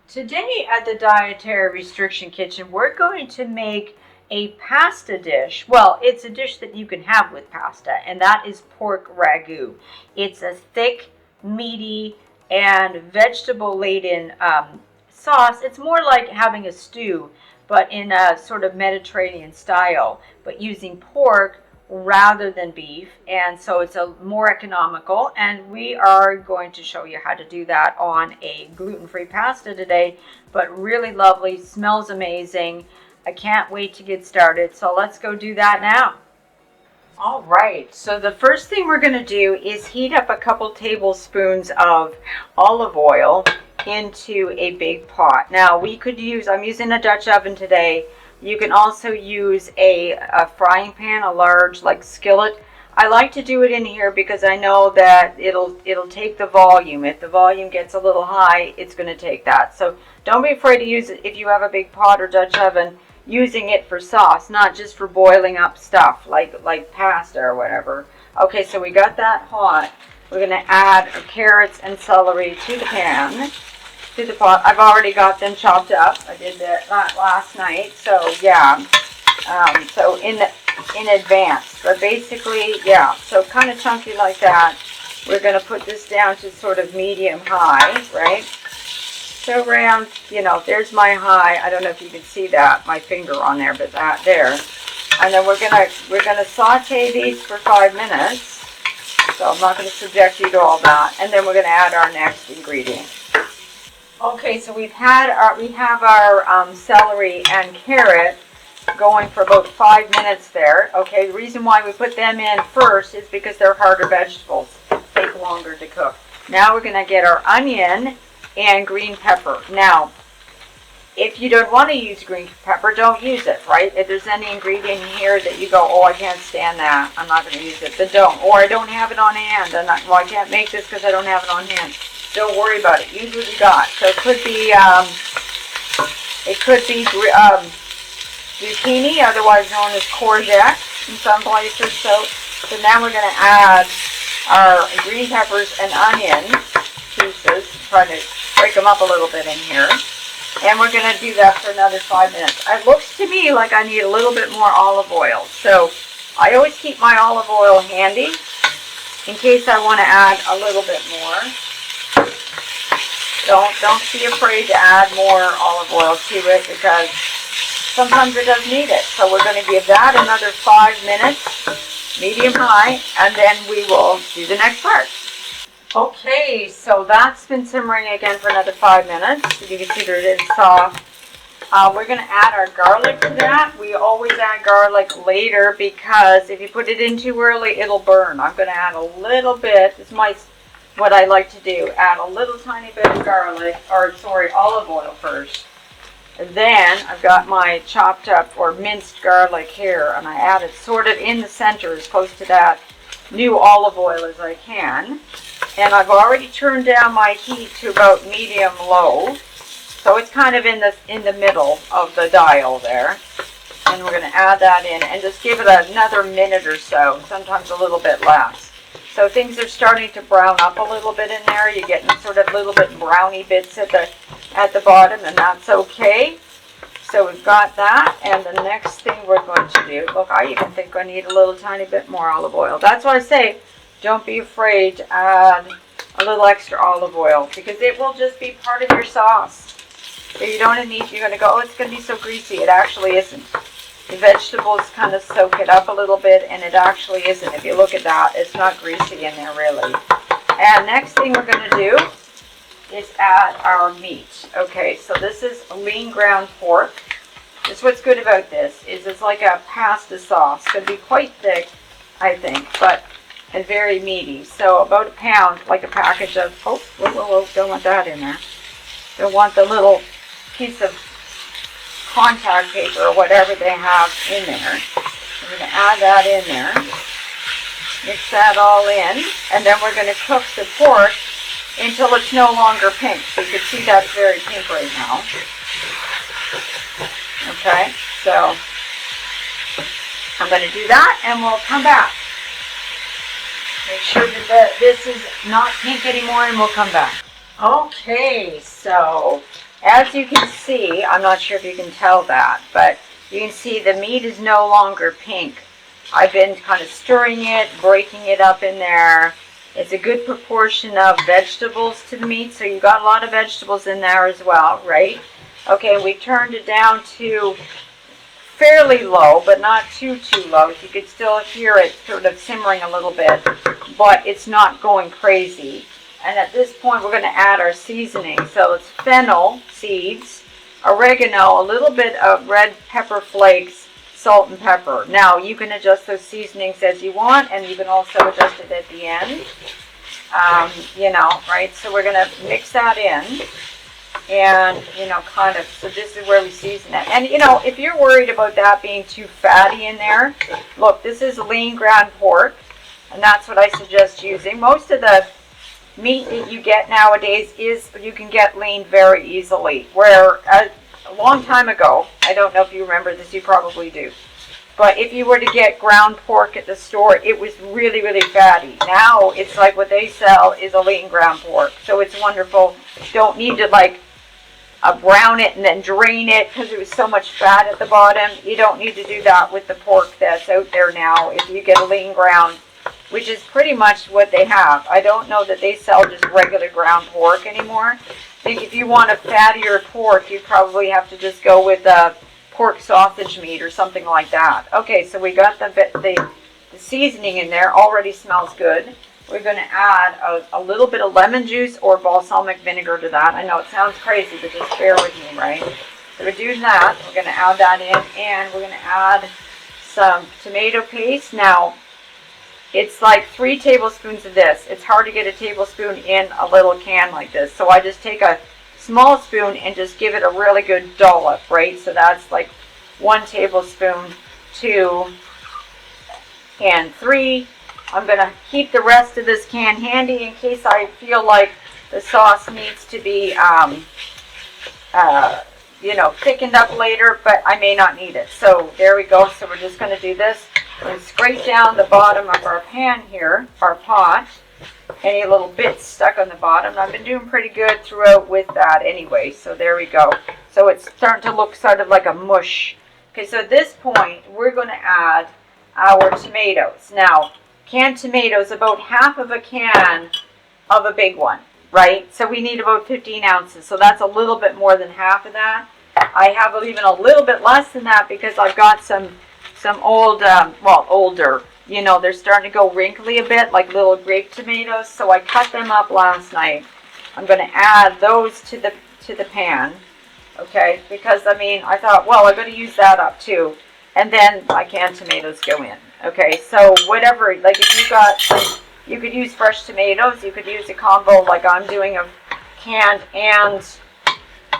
Today at the Dietary Restriction Kitchen, we're going to make a pasta dish. Well, it's a dish that you can have with pasta, and that is pork ragu. It's a thick, meaty, and vegetable-laden sauce. It's more like having a stew, but in a sort of Mediterranean style, but using pork rather than beef, and so it's a more economical, and we are going to show you how to do that on a gluten-free pasta today. But really lovely, smells amazing. I can't wait to get started, so let's go do that now. All right, so the first thing we're going to do is heat up a couple tablespoons of olive oil into a big pot. Now we could use, I'm using a Dutch oven today. You can also use a frying pan, a large like skillet. I like to do it in here because I know that it'll take the volume. If the volume gets a little high, it's going to take that. So don't be afraid to use it if you have a big pot or Dutch oven, using it for sauce, not just for boiling up stuff like pasta or whatever. Okay, so we got that hot. We're going to add our carrots and celery to the pan. To the pot. I've already got them chopped up. I did that last night. So yeah, so in advance. But basically, yeah. So kind of chunky like that. We're going to put this down to sort of medium high, right? So around, there's my high. I don't know if you can see that, my finger on there, but that there. And then we're gonna saute these for 5 minutes. So I'm not going to subject you to all that. And then we're going to add our next ingredient. Okay, so we have our celery and carrot going for about 5 minutes there. Okay, the reason why we put them in first is because they're harder vegetables. They take longer to cook. Now we're going to get our onion and green pepper. Now, if you don't want to use green pepper, don't use it, right? If there's any ingredient in here that you go, oh, I can't stand that, I'm not going to use it, then don't. Or I don't have it on hand, and I can't make this because I don't have it on hand. Don't worry about it. Use what you got. So it could be zucchini, otherwise known as courgette in some places. So now we're going to add our green peppers and onion pieces. Try to break them up a little bit in here. And we're going to do that for another 5 minutes. It looks to me like I need a little bit more olive oil. So I always keep my olive oil handy in case I want to add a little bit more. Don't be afraid to add more olive oil to it because sometimes it does need it. So we're going to give that another 5 minutes, medium high, and then we will do the next part. Okay, so that's been simmering again for another 5 minutes. You can see that it is soft. We're going to add our garlic to that. We always add garlic later because if you put it in too early, it'll burn. I'm going to add a little bit. What I like to do, add a little tiny bit of olive oil first. And then I've got my chopped up or minced garlic here, and I add it sort of in the center as close to that new olive oil as I can. And I've already turned down my heat to about medium low. So it's kind of in the middle of the dial there. And we're going to add that in and just give it another minute or so, sometimes a little bit less. So things are starting to brown up a little bit in there. You're getting sort of little bit browny bits at the bottom, and that's okay. So we've got that, and the next thing we're going to do, look, I even think I need a little tiny bit more olive oil. That's why I say don't be afraid to add a little extra olive oil because it will just be part of your sauce. So you don't need, you're going to go, oh, it's going to be so greasy. It actually isn't. The vegetables kind of soak it up a little bit, and it actually isn't. If you look at that, it's not greasy in there really. And next thing we're going to do is add our meat. Okay, so this is lean ground pork. This what's good about this is it's like a pasta sauce. It's going to be quite thick, I think, and very meaty. So about a pound, like a package of, whoa, don't want that in there. Don't want the little piece of contact paper or whatever they have in there. We're going to add that in there. Mix that all in. And then we're going to cook the pork until it's no longer pink. So you can see that's very pink right now. Okay, so I'm going to do that and we'll come back. Make sure that this is not pink anymore and we'll come back. Okay, so as you can see, I'm not sure if you can tell that, but you can see the meat is no longer pink. I've been kind of stirring it, breaking it up in there. It's a good proportion of vegetables to the meat, so you got a lot of vegetables in there as well, right? Okay, we turned it down to fairly low, but not too low. You could still hear it sort of simmering a little bit, but it's not going crazy. And at this point, we're going to add our seasoning. So it's fennel seeds, oregano, a little bit of red pepper flakes, salt and pepper. Now, you can adjust those seasonings as you want, and you can also adjust it at the end. Right? So we're going to mix that in. And, kind of, so this is where we season it. And, if you're worried about that being too fatty in there, look, this is lean ground pork, and that's what I suggest using. Most of the meat that you get nowadays you can get lean very easily. Where a long time ago, I don't know if you remember this, you probably do, but if you were to get ground pork at the store, it was really, really fatty. Now, it's like what they sell is a lean ground pork. So it's wonderful. Don't need to brown it and then drain it because there was so much fat at the bottom. You don't need to do that with the pork that's out there now. If you get a lean ground, which is pretty much what they have. I don't know that they sell just regular ground pork anymore. I think if you want a fattier pork, you probably have to just go with pork sausage meat or something like that. Okay, so we got the seasoning in there. Already smells good. We're going to add a little bit of lemon juice or balsamic vinegar to that. I know it sounds crazy, but just bear with me, right? So we're doing that. We're going to add that in, and we're going to add some tomato paste. Now, it's like 3 tablespoons of this. It's hard to get a tablespoon in a little can like this. So I just take a small spoon and just give it a really good dollop, right? So that's like 1 tablespoon, 2, and 3. I'm going to keep the rest of this can handy in case I feel like the sauce needs to be, thickened up later, but I may not need it. So there we go. So we're just going to do this and scrape down the bottom of our pan here, our pot. Any little bits stuck on the bottom. I've been doing pretty good throughout with that anyway. So there we go. So it's starting to look sort of like a mush. Okay, so at this point, we're going to add our tomatoes. Now, canned tomatoes, about half of a can of a big one, right? So we need about 15 ounces. So that's a little bit more than half of that. I have even a little bit less than that because I've got some old, older, they're starting to go wrinkly a bit, like little grape tomatoes. So I cut them up last night. I'm going to add those to the pan, okay? Because, I thought, well, I'm going to use that up too. And then my canned tomatoes go in. Okay, so whatever, like if you got you could use fresh tomatoes, you could use a combo like I'm doing of canned and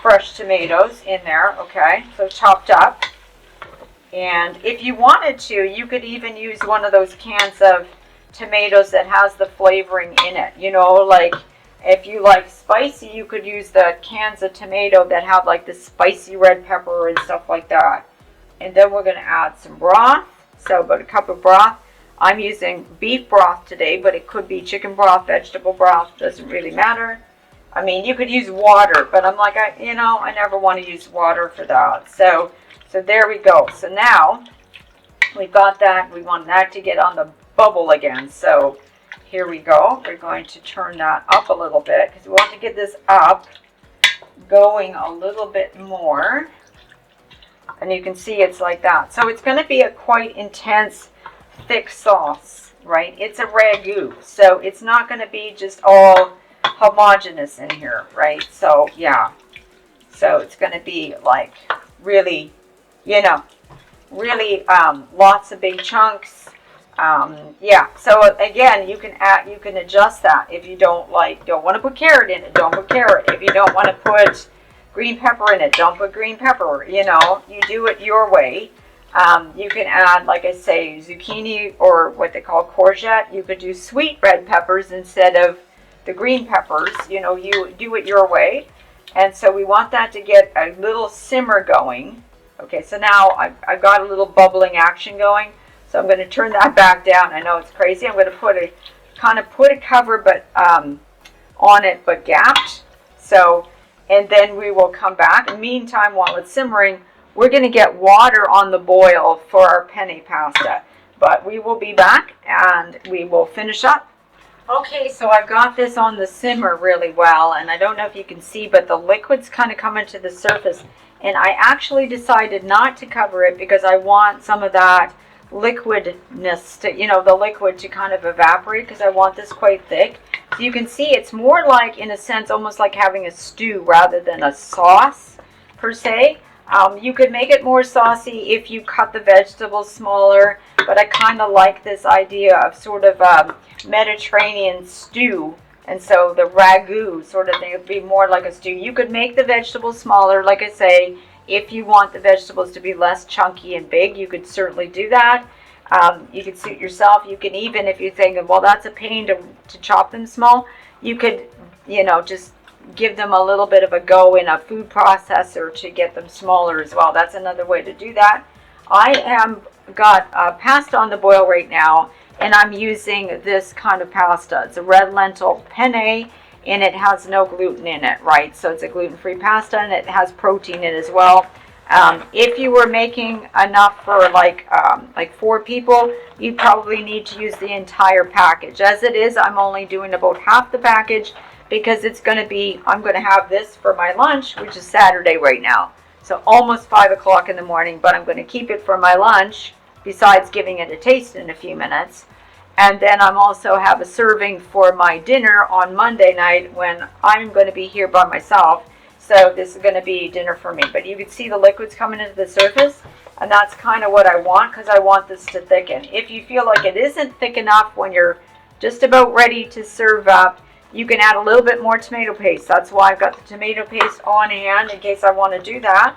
fresh tomatoes in there, okay, so chopped up. And if you wanted to, you could even use one of those cans of tomatoes that has the flavoring in it, like if you like spicy, you could use the cans of tomato that have like the spicy red pepper and stuff like that. And then we're going to add some broth. So about a cup of broth. I'm using beef broth today, but it could be chicken broth, vegetable broth, doesn't really matter. You could use water, but I'm like, I never want to use water for that. So there we go. So now we've got that. We want that to get on the bubble again. So here we go. We're going to turn that up a little bit because we want to get this up, going a little bit more. And you can see it's like that. So it's going to be a quite intense, thick sauce, right? It's a ragu. So it's not going to be just all homogeneous in here, right? So, yeah. So it's going to be like really, lots of big chunks. Yeah. So again, you can adjust that. If you don't want to put carrot in it, don't put carrot. If you don't want to put green pepper in it, don't put green pepper, you do it your way. You can add, like I say, zucchini or what they call courgette. You could do sweet red peppers instead of the green peppers, you do it your way. And so we want that to get a little simmer going. Okay, so now I've got a little bubbling action going. So I'm going to turn that back down. I know it's crazy. I'm going to put a cover but on it, but gapped. So and then we will come back. Meantime, while it's simmering, we're going to get water on the boil for our penne pasta. But we will be back and we will finish up. Okay, so I've got this on the simmer really well, and I don't know if you can see, but the liquid's kind of coming to the surface. And I actually decided not to cover it because I want some of that liquidness to, the liquid to kind of evaporate, because I want this quite thick. So you can see it's more like, in a sense, almost like having a stew rather than a sauce per se. You could make it more saucy if you cut the vegetables smaller, but I kind of like this idea of sort of a Mediterranean stew, and so the ragu sort of thing would be more like a stew. You could make the vegetables smaller, like I say. If you want the vegetables to be less chunky and big, you could certainly do that. You could suit yourself. You can even, if you're thinking, well, that's a pain to chop them small, you could, just give them a little bit of a go in a food processor to get them smaller as well. That's another way to do that. I am got pasta on the boil right now, and I'm using this kind of pasta. It's a red lentil penne, and it has no gluten in it, right? So it's a gluten-free pasta, and it has protein in it as well. If you were making enough for like 4 people, you'd probably need to use the entire package. As it is, I'm only doing about half the package, because I'm going to have this for my lunch, which is Saturday right now. So almost 5 o'clock in the morning, but I'm going to keep it for my lunch, besides giving it a taste in a few minutes. And then I'm also have a serving for my dinner on Monday night, when I'm going to be here by myself. So this is going to be dinner for me. But you can see the liquids coming into the surface, and that's kind of what I want, because I want this to thicken. If you feel like it isn't thick enough when you're just about ready to serve up, you can add a little bit more tomato paste. That's why I've got the tomato paste on hand, in case I want to do that.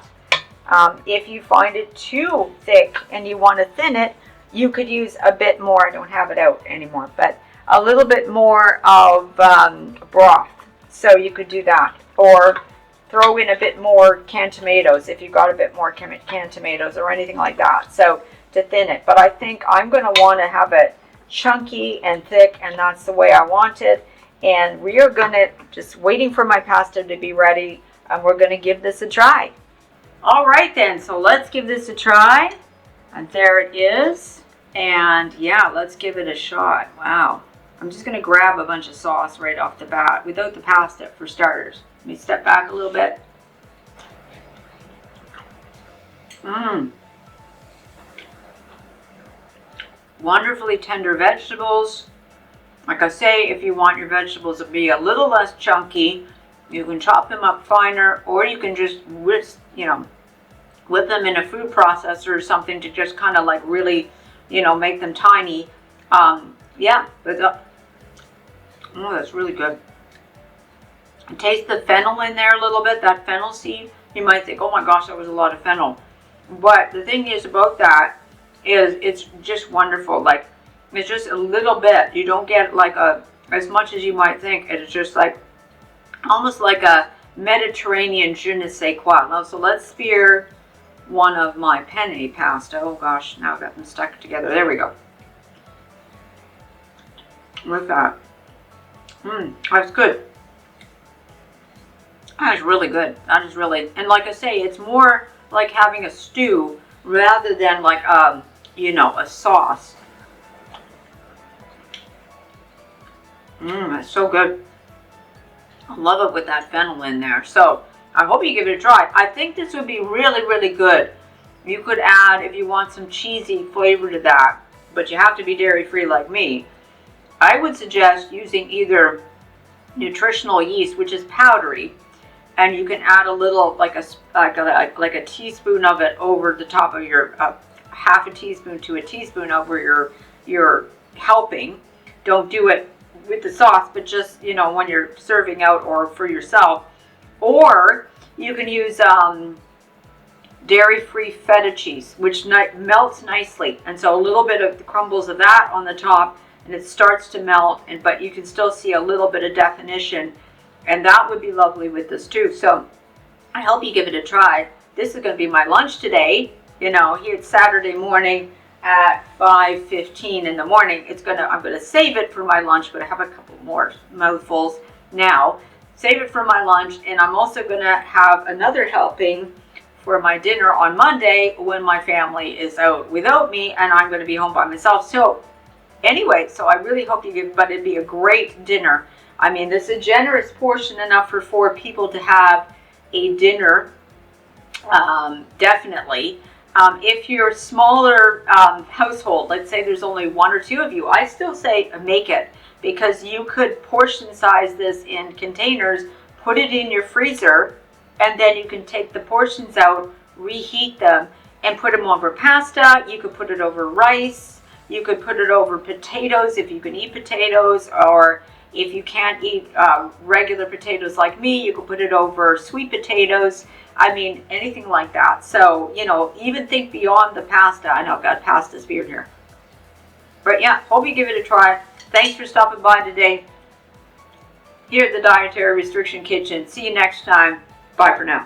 If you find it too thick and you want to thin it, you could use a bit more. I don't have it out anymore, but a little bit more of broth. So you could do that. Or throw in a bit more canned tomatoes if you've got a bit more canned tomatoes or anything like that. So to thin it. But I think I'm going to want to have it chunky and thick, and that's the way I want it. And we are going to, just waiting for my pasta to be ready, and we're going to give this a try. All right then, so let's give this a try. And there it is. And yeah, let's give it a shot. Wow. I'm just going to grab a bunch of sauce right off the bat, without the pasta, for starters. Let me step back a little bit. Wonderfully tender vegetables. Like I say, if you want your vegetables to be a little less chunky, you can chop them up finer, or you can just whip them in a food processor or something to just kind of like really, make them tiny. Yeah, but that's really good. Taste the fennel in there a little bit, that fennel seed. You might think, oh my gosh, that was a lot of fennel. But the thing is about that is it's just wonderful. Like, it's just a little bit. You don't get like as much as you might think. It's just like almost like a Mediterranean je ne sais quoi. Now, so let's spear one of my penne pasta. Oh gosh, now I've got them stuck together. There we go. With that. That's good. That is really good. That is really, and like I say, it's more like having a stew rather than like a sauce. That's so good. I love it with that fennel in there. So I hope you give it a try. I think this would be really, really good. You could add, if you want some cheesy flavor to that, but you have to be dairy-free like me. I would suggest using either nutritional yeast, which is powdery, and you can add a little, like a teaspoon of it over the top of your, half a teaspoon to a teaspoon over your helping. Don't do it with the sauce, but just, when you're serving out or for yourself. Or you can use dairy-free feta cheese, which melts nicely. And so a little bit of the crumbles of that on the top, and it starts to melt, but you can still see a little bit of definition. And that would be lovely with this too. So I hope you give it a try. This is going to be my lunch today. Here it's Saturday morning at 5:15 in the morning. I'm going to save it for my lunch, but I have a couple more mouthfuls now. save it for my lunch, and I'm also going to have another helping for my dinner on Monday when my family is out without me and I'm going to be home by myself. So anyway, so I really hope you give, but it'd be a great dinner. I mean, this is a generous portion, enough for 4 people to have a dinner, definitely. If you're a smaller household, let's say there's only 1 or 2 of you, I still say make it, because you could portion size this in containers, put it in your freezer, and then you can take the portions out, reheat them, and put them over pasta. You could put it over rice. You could put it over potatoes if you can eat potatoes, or if you can't eat regular potatoes like me, you could put it over sweet potatoes. I mean, anything like that. So, you know, even think beyond the pasta. I know I've got pasta speared here. But yeah, hope you give it a try. Thanks for stopping by today here at the Dietary Restriction Kitchen. See you next time. Bye for now.